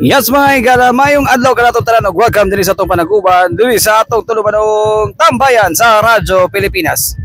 Yes mga igala, mayong adlaw ka nato tanan og welcome diri sa atong panaguban diri sa atong tulumanong tambayan sa Radyo Pilipinas.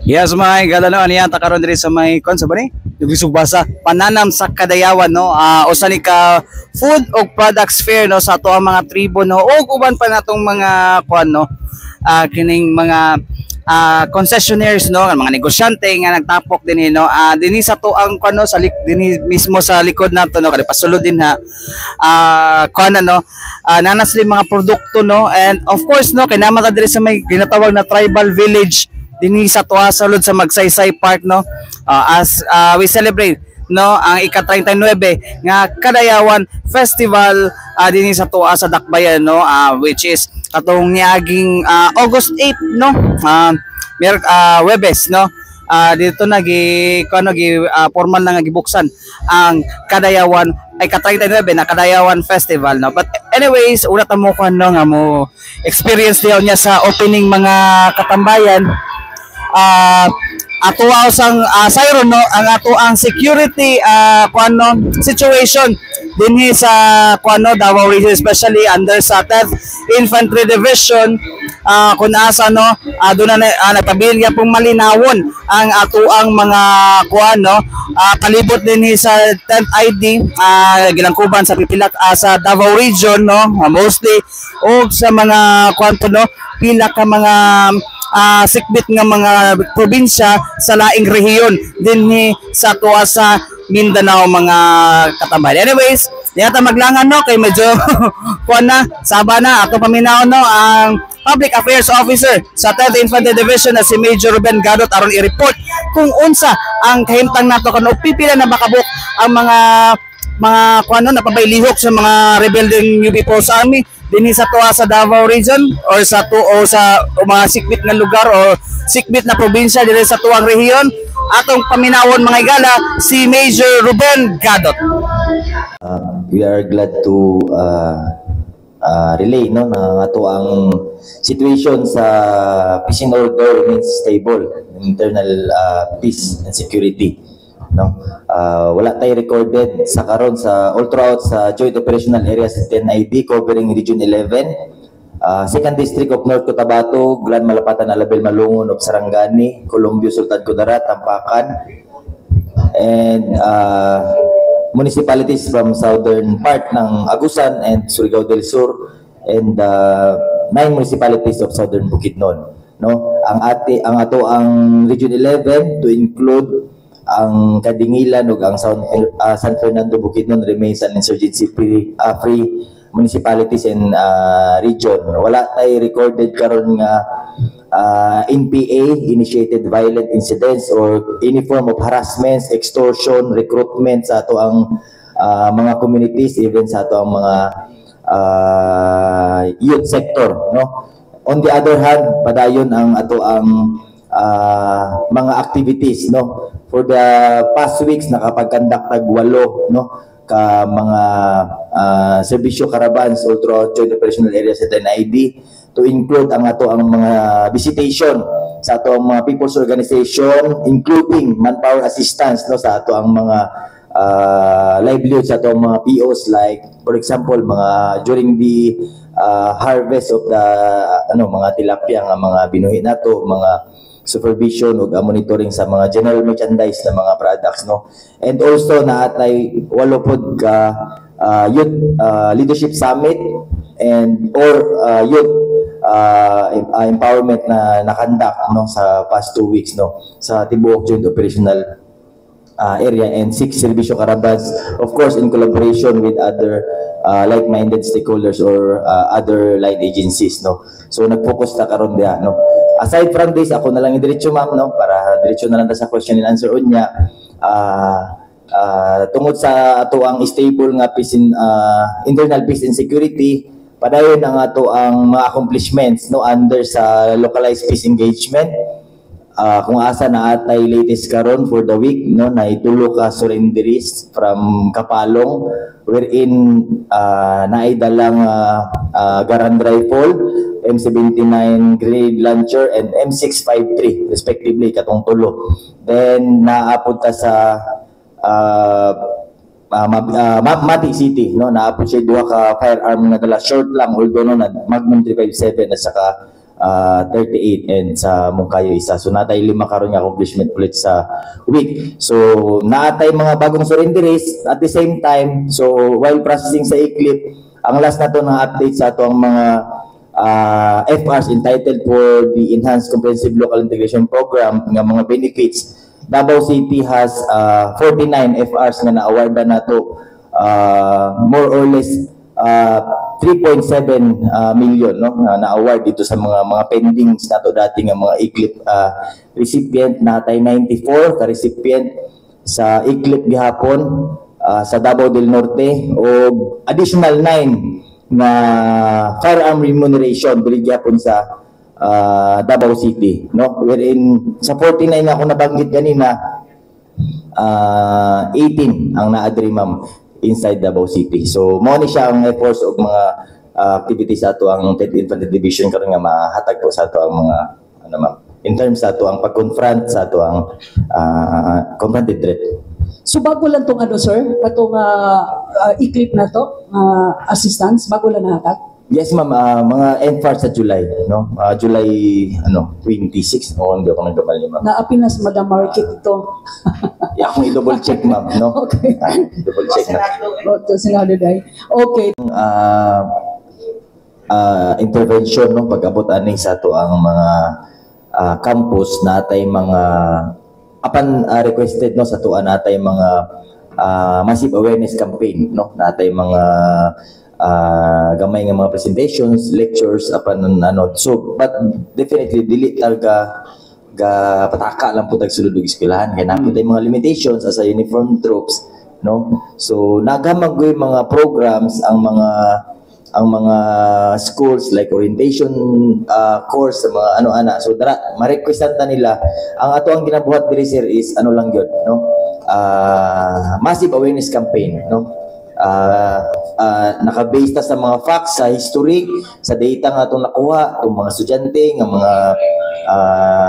Yes mga igala no aniya ta karon diri sa may kon sa bani yung basa pananam sa Kadayawan no usa ni ka food og products fair no sa ato ang mga tribo no ug uban pa natong mga kuan no kining mga concessionaires no mga negosyante nga nagtapok dinhi no dinhi sa to ang kuan no sa dinhi mismo sa likod nato no kay pasulod din ha kuan no nanas mga produkto no and of course no kay naman ta diri sa may ginatawag na tribal village dinhi sa tuwa sulod sa Magsaysay Park no as we celebrate no ang ika-39 nga Kadayawan Festival dinhi sa tuwa sa Dakbayan no which is katong niaging August 8 no Webes no dito kuno formal na nga gibuksan ang Kadayawan ay ka-39 na Kadayawan Festival no but anyways una ta mo kuno nga mo experience daw niya sa opening mga katambayan ato ang sayron no ang ato ang security kuano situation dinhi sa kuano Davao Region especially under sa 10th Infantry Division kun asa no doon na nagtabilya pong malinawon ang ato ang mga kuano palibot dinhi sa 10th ID gilangkuban sa pipila sa Davao Region no mostly og sa mga kuanto no pila ka mga sikbit nga mga probinsya sa laing rehiyon dinhi sa tuwa sa Mindanao mga katambayan. Anyways, diya ta maglangan no kay medyo kuan na saba na ato paminaw no ang Public Affairs Officer sa 10th Infantry Division na si Major Ruben Gadot aron i-report kung unsa ang kahimtang nato kano pipila na makabuk ang mga kuano napabaylihok sa mga rebelding New People's Army dinhi sa tuwa sa Davao Region or sa mga sikbit na lugar o sikbit na probinsya diri sa tuwang rehiyon atong paminawon mga igala si Major Ruben Gadot. We are glad to relay no na ato ang situation sa peace and order remains stable, internal peace and security no wala tay recorded sa karon sa all throughout sa joint operational area sa 10 ID covering region 11 2nd district of North Cotabato, Glan Malapatan, Alabel, Malungon of Sarangani, Columbio, Sultan Kudarat, Tampakan and municipalities from southern part ng Agusan and Surigao del Sur and 9 municipalities of southern Bukidnon no ang ato ang region 11 to include ang Kadingilan ug ang San Fernando Bukidnon remains an insurgency free municipalities and region. Wala tay recorded karon nga NPA initiated violent incidents or any form of harassments, extortion, recruitment sa ato ang mga communities even sa ato ang mga youth sector no. On the other hand, padayon ang ato ang mga activities no for the past weeks nakapag-conduct tag 8 no ka mga serbisyo caravans all throughout joint operational areas sa NID to include ang ato ang mga visitation sa ato ang mga people's organization including manpower assistance no sa ato ang mga livelihood sa ato ang mga POs like for example mga during the harvest of the mga tilapia nga mga binuhi nato mga supervision ug monitoring sa mga general merchandise na mga products, no. And also naatay 8 pod ka youth leadership summit and or youth empowerment na nakandak, no, sa past 2 weeks, no, sa tibuok joint operational area, and 6 serbisyo karabas, of course in collaboration with other like-minded stakeholders or other line agencies, no. So nag-focus ta karon diha, no. Aside from this, ako na lang diretso ma'am, no, para diretso na lang ta sa question and answer unya. Tungod sa ato ang stable nga peace internal peace and security, padayon ang ato ang mga accomplishments, no, under sa localized peace engagement. Kung asa na atay latest karon for the week, no, na itulo ka surrenderies from Kapalong, wherein naay dalang Garand rifle, M79 grenade launcher and M653 respectively katong tulo. Then naapod ta sa Mati City, no, naapod siya duha ka firearm nga dala, short lang although no, Magnum 357 at saka 38, and sa Mungkayo isa. So natay 5 karon nga accomplishment ulit sa week. So naatay mga bagong surrenderies at the same time. So while processing sa ICLIP, ang last na to na update sa ato ang mga FRs entitled for the Enhanced Comprehensive Local Integration Program nga mga benefits. Davao City has 49 FRs nga na-awardan nato, more or less 3.7 million, no, na-award dito sa mga pendings nato dati nga mga ICLIP recipient. Natay 94 ka recipient sa ICLIP gihapon sa Davao del Norte, o additional 9 na firearm remuneration dili gihapon sa Davao City, no, wherein sa 49 na ako nabanggit kanina, 18 ang naa-diri ma'am inside Davao City. So mo ni siya ang efforts og mga activities sa ato ang 10th Infantry Division karon nga mahatag po sa ato ang mga ma'am in terms sa ato ang pag-confront sa ato ang confronted threat. So bago lang tong sir, katong i-clip na to, assistance, bago lang nahatag? Yes ma'am, mga NFAR sa July, no? July 26, o hindi ako nagkamali ma'am. Naapin na sa Madam Market ito. Akong i-double check ma'am, no? Okay. Double check na. Senado day. Okay. Intervention, no, pag-abot ani sa ato ang mga campus natay mga apan requested, no, sa tuan natay mga massive awareness campaign, no, natay mga gamay nga mga presentations, lectures apan so but definitely dili talaga pataka lang po tagsulod og eskwelahan kay napud tay mga limitations as a uniformed troops, no. So nagamagoy mga programs ang mga schools like orientation course sa mga ana, so ma-requestan ta nila. Ang ato ang ginabuhat diri sir is lang gyud, no, massive awareness campaign, no. Naka-base ta sa mga facts, sa history, sa data nga itong nakuha, itong mga estudyante, nga mga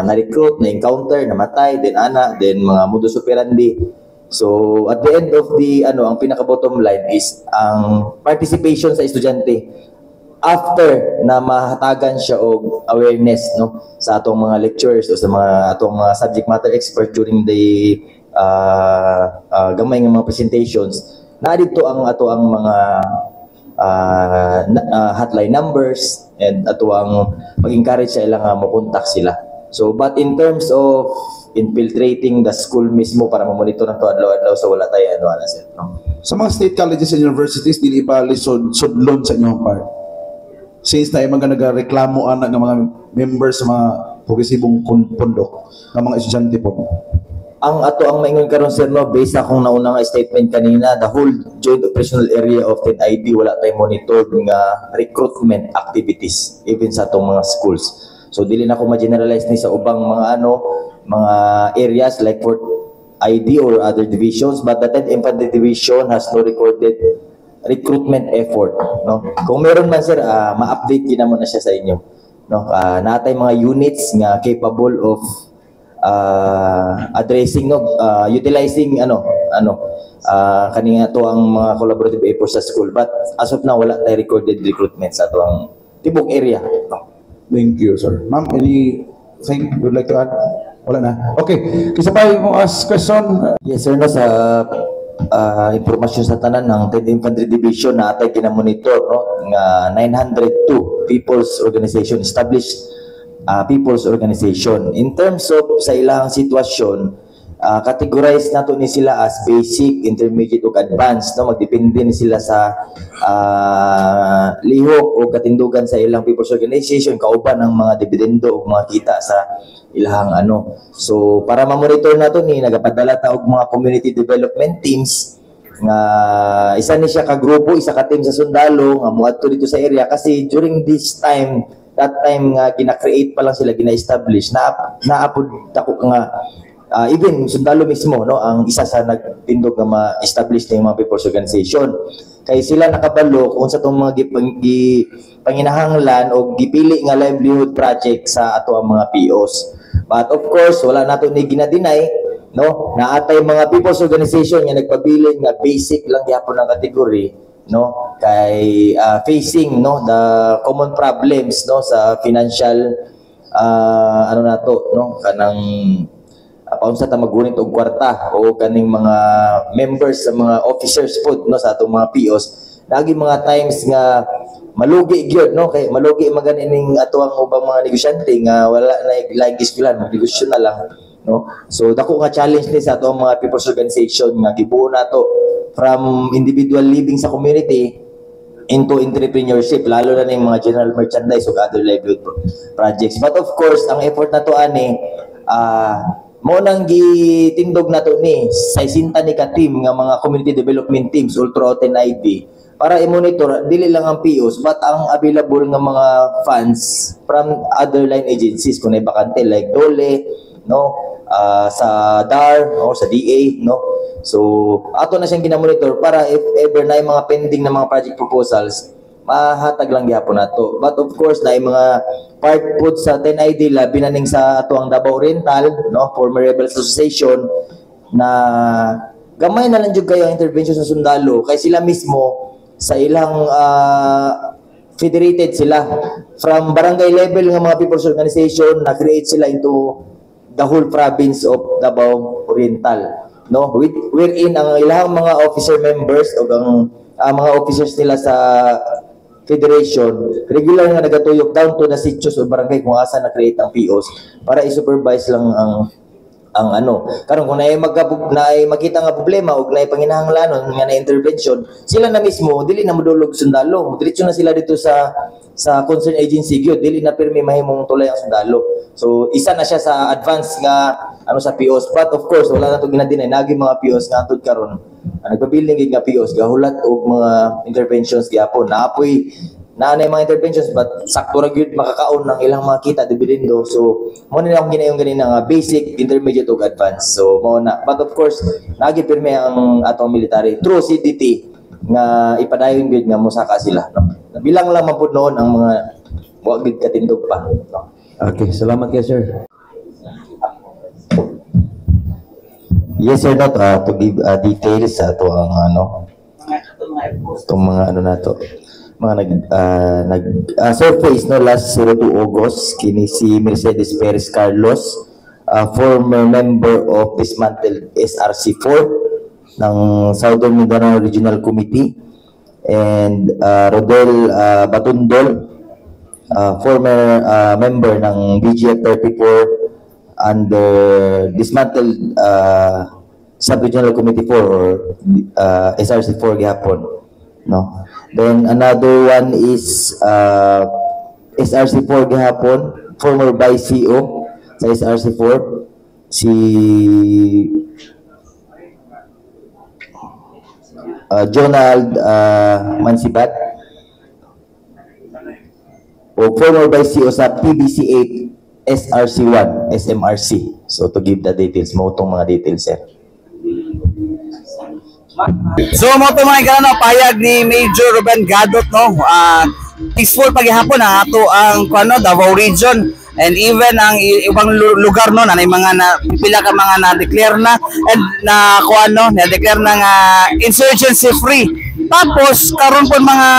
na-recruit, na-encounter, namatay, then mga modus operandi. So, at the end of the, ang pinaka-bottom line is ang participation sa estudyante after na mahatagan siya og awareness, no, sa atong mga lectures o sa mga atong mga subject matter expert during the gamay nga mga presentations. Na dito ang ato ang mga hotline numbers and ato ang pag-encourage sa ilang mo-contact sila. So but in terms of infiltrating the school mismo para ma-monitor na to adlaw-adlaw, so wala tayo sir, no? Sa mga state colleges and universities dili ba lisod sudlon sa inyong part? Since na mga nagareklamo ana nga mga members sa mga progresibong pundok nga mga estudyante po. Ang ato ang maingon karon sir, no, based sa akong nauna nga statement kanina, the whole joint operational area of 10ID wala tay monitor nga recruitment activities even sa atong mga schools. So dili na ko ma-generalize ni sa ubang mga mga areas like for ID or other divisions, but the 10th Infantry Division has no recorded recruitment effort, no. Kung meron man sir, ma-update kinamo na siya sa inyo, no. Natay mga units nga capable of addressing, no, utilizing kanina to ang mga collaborative efforts sa school, but as of now wala tay recorded recruitment sa to ang tibok area, no. Thank you, sir. Ma'am, any thing you would like to add? Wala na. Okay. Kisa pa mo ask question. Yes sir, no, sa impormasyon sa tanan ng 10th Infantry Division na atay kinamonitor, no, nga 902 people's organization, established people's organization. In terms of sa ilang sitwasyon, categorize nato ni sila as basic, intermediate ug advanced, no, magdepende ni sila sa lihok o katindugan sa ilang people's organization, kauban ng mga dividendo o mga kita sa ilahang ano. So para ma-monitor nato ni nagapadala ta og mga community development teams nga isa ni siya ka grupo, isa ka team sa sundalo nga moadto dito sa area, kasi during this time, that time nga gina-create pa lang sila, gina-establish naapod ako nga even sundalo mismo, no, ang isa sa nagtindog nga ma-establish ng mga people's organization. Kay sila nakabalo kung sa itong mga panginahanglan o gipili nga livelihood project sa ato ang mga POs. But of course, wala nato ni ginadinay, no, na atay mga people's organization nga nagpabilin nga basic lang gyapon ang category, no, kay facing, no, the common problems, no, sa financial ano nato, no, kanang paunsa ta magunit og kwarta o kaning mga members sa mga officers pod, no, sa atong mga POs. Lagi mga times nga malugi gyud, no, kay malugi maganing ato ang ubang mga negosyante nga wala na lagis pilan, magnegosyo na lang, no. So dako nga challenge ni sa ato ang mga people's organization nga gibuo nato from individual living sa community into entrepreneurship, lalo na ning mga general merchandise ug other livelihood projects. But of course, ang effort nato ani mo nang gitindog nato ni sa isinta ni ka team nga mga community development teams all throughout NID para i-monitor dili lang ang POs but ang available nga mga funds from other line agencies kung ay bakante like DOLE, no, sa DAR o sa DA, no. So ato na siyang ginamonitor para if ever na mga pending na mga project proposals, mahatag lang gyapon nato. But of course na mga part po sa 10ID labi na ning sa ato ang Davao Oriental, no, former Rebels Association, na gamay na lang jud kayo ang intervention sa sundalo kay sila mismo sa ilang federated sila from barangay level nga mga people's organization na create sila into the whole province of Davao Oriental, no, wherein ang ilang mga officer members o ang mga officers nila sa federation regular nga nagatuyok down to the sitios o barangay kung asa na create ang POs para i-supervise lang ang ano. Karon kung makita nga problema o naay panginahanglanon nga na intervention, sila na mismo dili na modulog sundalo, diretso na sila dito sa concerned agency gyud, dili na pirmi mahimong tulay ang sundalo. So isa na siya sa advance nga ano sa POs. But of course wala na to ginadinay, nagi mga POs nga atud karon nagpabiling gid nga POs gahulat og mga interventions gyapon. Naapoy naanay mga interventions but sakto ra gyud makakaon ng ilang mga kita dividendo. So mo na akong ginayong ganina nga basic, intermediate ug advanced. So mo na, but of course nagi pirmi ang atong military through CDT nga ipadayon gyud nga mosaka sila, no? Bilang lang man pud noon ang mga wa gyud katindog pa, no? Okay, salamat kay sir. Yes sir, not to give details sa to ang ano itong mga ano nato mga surface, no, last 02 August kini si Mercedes Perez Carlos, former member of dismantled SRC4 ng Southern Mindanao Regional Committee, and Rodel Batundol, former member ng BGF 34 under dismantled Sub-Regional Committee 4 or SRC4 gihapon, no. Then another one is SRC4 gihapon, former Vice CEO sa SRC4 si Jonald Mansibat, o former Vice CEO sa PBC8 SRC1 SMRC. So to give the details mo itong mga details sir. So mo to mga kanano payag ni Major Ruben Gadot, no, peaceful paghihapon na ato ang kuno Davao region and even ang ibang lugar, no, nanay mga pila ka mga na declare na and na kuno na declare na nga insurgency free Tapos karon po mga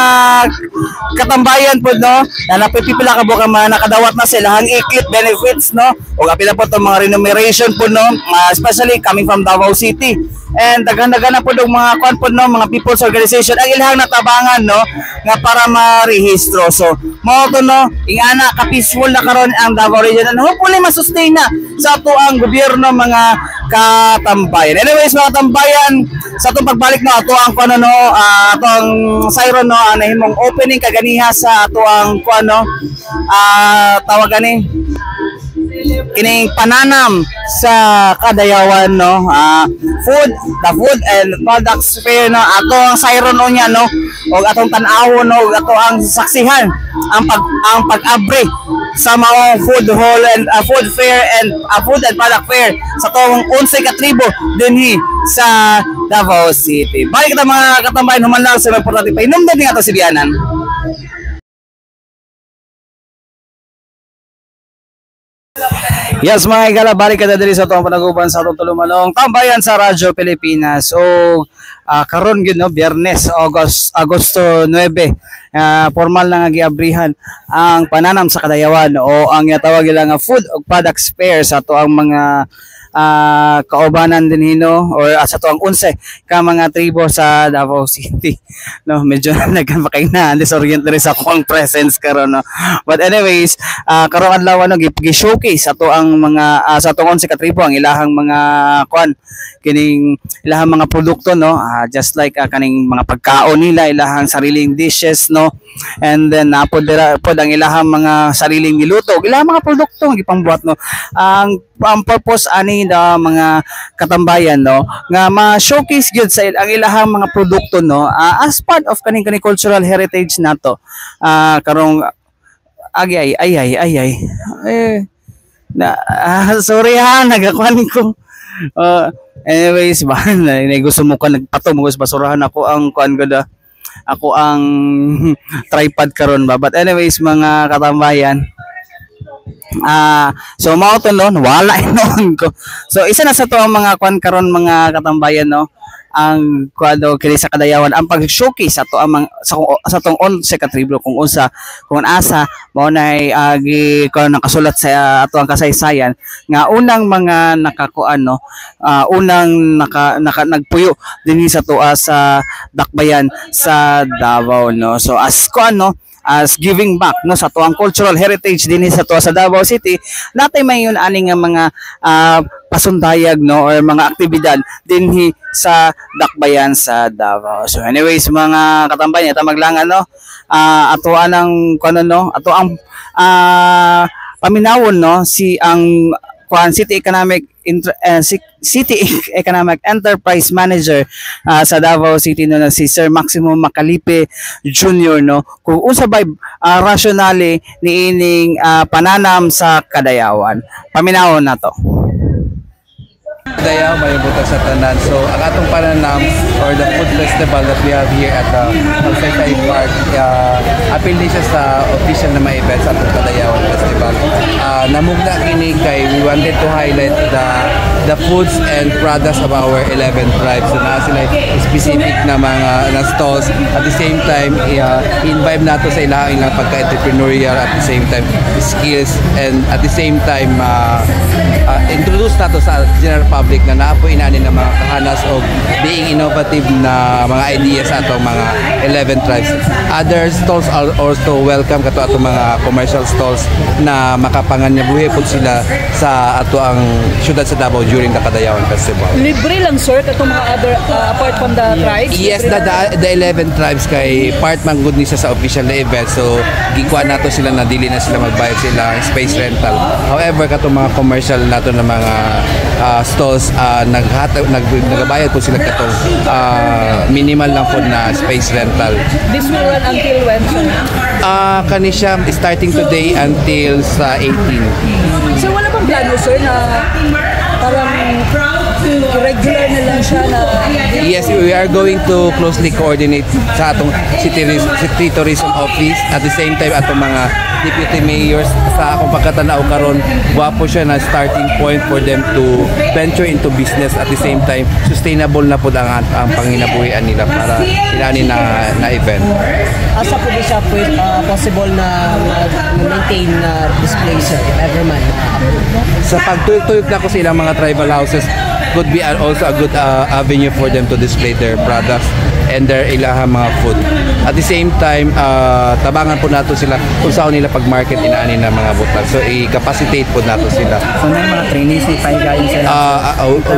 katambayan po no, na napipila ka buka mga nakadawat na sila hang iklit benefits no. O kapila po to mga remuneration po no, especially coming from Davao City. And daghan-daghan na po ng mga kwan po no, mga people's organization ang ilahang natabangan no nga para ma-rehistro. So mo to no, ingana ka peaceful na karon ang Davao region and hopefully ma-sustain na sa ato ang gobyerno mga katambayan. Anyways mga tambayan, sa atong pagbalik no ato ang kuno no, ato ang Siron no, nahimong opening kaganiha sa ato ang kuno tawag ani kining pananam sa Kadayawan no, the food and products fair no, ato ang Siron no nya no, og atong tan-awon no, og ato ang saksihan ang pag-abre sa mga food hall and food fair and food and product fair sa tuwang 11 ka tribo dinhi sa Davao City. Balik kita mga katambayan, human lang sa mga importante pa hinumdum nga to si Bianan. Yes mga igala, balik ka na diri sa itong panaguban sa itong tulumanong tambayan sa Radyo Pilipinas. O karon gyud no, Biyernes, Agosto 9, formal na nga giabrihan ang pananam sa Kadayawan o ang tawag nila nga food o products fair sa ato ang mga kaubanan din hino or sa tuang 11 ka mga tribo sa Davao City no, medyo nagkamakaina disorient rin sa akong presence karon no. But anyways, karon adlaw no gi-showcase ato ang mga sa tuang 11 ka tribo ang ilahang mga kwan kining ilahang mga produkto no, just like kaning mga pagkaon nila, ilahang sariling dishes no, and then pod ang ilahang mga sariling niluto, ilahang mga produkto gipangbuhat no. Ang purpose ani da mga katambayan no nga ma-showcase gyud sa ang ilahang mga produkto no, as part of kaning cultural heritage nato. Karong sorry ha, nagakuan ko. Anyways, gusto mo ka nagpato mo basurahan ako ang kuan gud ako ang tripod karon ba. But anyways mga katambayan, so mao to no, wala noon ko. So isa na sa to ang mga kuan karon mga katambayan no, ang kuado kini sa Kadayawan ang pag-showcase ato ang sa tong 11 ka tribo kung asa mao nay kuan nakasulat sa ato ang kasaysayan nga unang mga nakakuan no, unang nagpuyo dinhi sa tuwa sa Dakbayan sa Davao no. So as kuan no, as giving back no sa tuang cultural heritage dinhi sa tuwa sa Davao City, natay mayon ani nga mga pasundayag no or mga aktibidad dinhi sa Dakbayan sa Davao. So anyways mga katambayan, ita maglangan no, ato anang kuno no, ato ang paminawon no si ang kuan City Economic Enterprise Manager sa Davao City no, na si Sir Maximo Macalipe Jr. no, kung usabay rationale niining pananam sa Kadayawan. Paminawon nato. Dayaw may butang sa tanan. So ang atong pananam or the food festival that we have here at the Magsaysay Park, appeal din siya sa official na mga events sa atong Kadayawan Festival. Namugna kini kay we wanted to highlight the foods and products of our 11 tribes. So na sila specific na mga stalls. At the same time, invite nato sa ilang pagka-entrepreneurial, at the same time skills, and at the same time introduce nato sa general public na naapo inani ng mga kahanas o being innovative na mga ideas sa atong mga 11 tribes. Other stalls are also welcome kato atong mga commercial stalls na makapanganyabuhi po sila sa ato ang syudad sa Davao during the Kadayawan Festival. Libre lang sir katong mga other apart from the tribes? Yes, the 11 tribes kay part man good ni sa official na event. So gikuha nato sila na dili na sila magbayad sila space rental. However katong mga commercial nato na mga stalls nagabayad po sila katong minimal lang po na space rental. This will run until when sir? Kani siya starting today until sa 18. So wala bang plano sir na parang regular na lang siya na Yes, we are going to closely coordinate sa atong city tourism office. At the same time, atong mga deputy mayors sa akong pagkatanaw karon, guwapo siya na starting point for them to venture into business. At the same time, sustainable na po ang panginabuhian nila para ilanin na event. Asa po di siya possible na maintain na display, sir, if ever man? Sa pagtuyok na ko sa ilang mga tribal houses, could be also a good avenue for them to display their products and their ilahang mga food. At the same time, tabangan po nato sila kung saan nila pag-market inaani na mga butas. So, i-capacitate po nato sila. So, na yung mga trainees ni Paigain sila?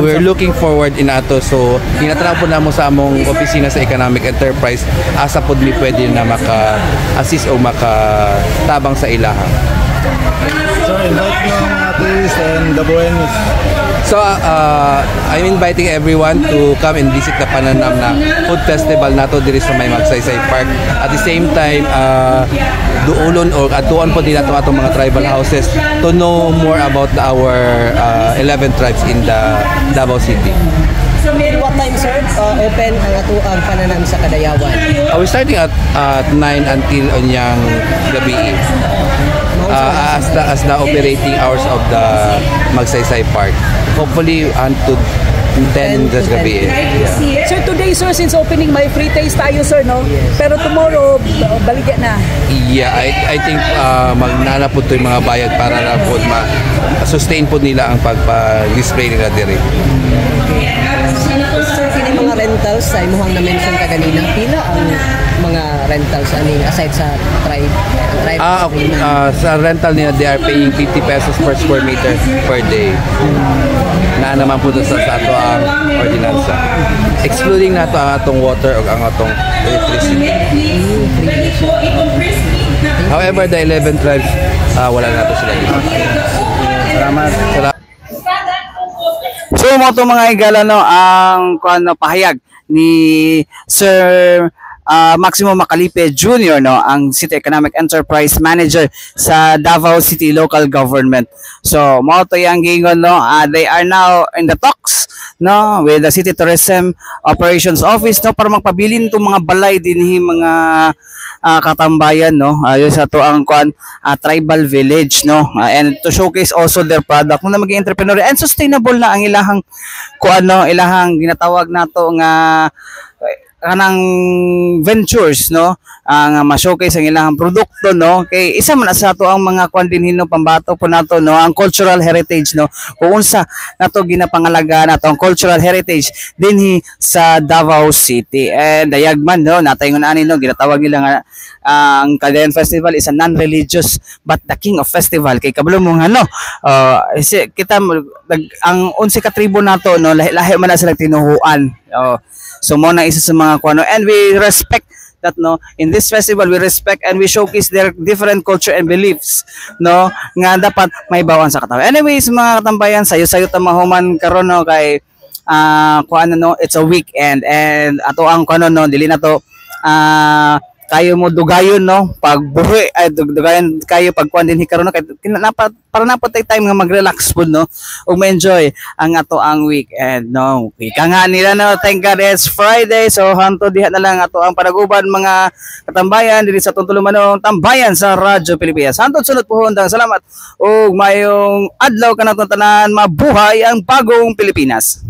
We're looking forward in ato. So, hinatanaw po na mo sa among opisina sa Economic Enterprise asa po ni pwede na maka-assist o makatabang sa ilahang. So, invite nyo ang mga tourists and Dabuenos. So, I'm inviting everyone to come and visit the Pananam na food festival nato diri sa may Magsaysay Park. At the same time, duulon or atuan po nila atong mga tribal houses to know more about our 11 tribes in the Davao City. What time, sir, open ang atuang Pananam sa Kadayawan? We're starting at 9 until onyang gabi. As the operating hours of the Magsaysay Park. Hopefully until 10 this gabi. Yeah. Sir, today, sir, since opening, may free taste tayo, sir, no? Pero tomorrow, baligyan na. Yeah, I think magnana po ito yung mga bayad para na po ma-sustain po nila ang pag-display nila diri. Sir, kini mga rentals sa imuhang na-mention ka ganina, pila ang mga rentals aside sa tribe? Sa rental nila, they are paying 50 pesos per square meter per day. Na naman po sa ato ang ordinansa. Excluding nato ang atong water o ang atong electricity. However, the 11 tribes, wala nato sila dito. Salamat. So mo to mga igala no ang pahayag ni Sir Maximo Macalipe Jr. no ang City Economic Enterprise Manager sa Davao City Local Government. So mo to yang gingon no they are now in the talks no with the City Tourism Operations Office no para magpabilin tong mga balay dinhi mga katambayan no ayon sa to ang tribal village no and to showcase also their product no na maging entrepreneur and sustainable na ang ilahang ilahang ginatawag nato nga kanang ventures no ang ma-showcase ang ilang produkto no kay isa man sa ato ang mga kwan dinhin no pambato po nato no ang cultural heritage no kung unsa nato ginapangalaga nato ang cultural heritage dinhi sa Davao City and dayagman no natayngon ani no ginatawag nila nga ang Cagayan Festival is a non-religious but the king of festival kay kabalo mo nga no kita ang 11 ka tribo nato no lahi man na sila tinuhuan so mo na isa sa mga kuano and we respect that no in this festival we respect and we showcase their different culture and beliefs no nga dapat may bawan sa katawan. Anyways mga katambayan sayo-sayo ta mahuman karon no kay kuano no it's a weekend and ato ang kuano no dili na to kayo mo dugayon no pagbuhi ay dugayon kayo pagkuan din karon no kay para na patay time nga mag-relax pud no ug ma-enjoy ang ato ang weekend no ika nga nila no thank God it's Friday so hanto diha na lang ato ang panaguban mga katambayan diri sa Tuntulumanong Tambayan sa Radyo Pilipinas. Hantod sunod pohon dang salamat ug mayong adlaw kanaton tanan mabuhay ang bagong Pilipinas.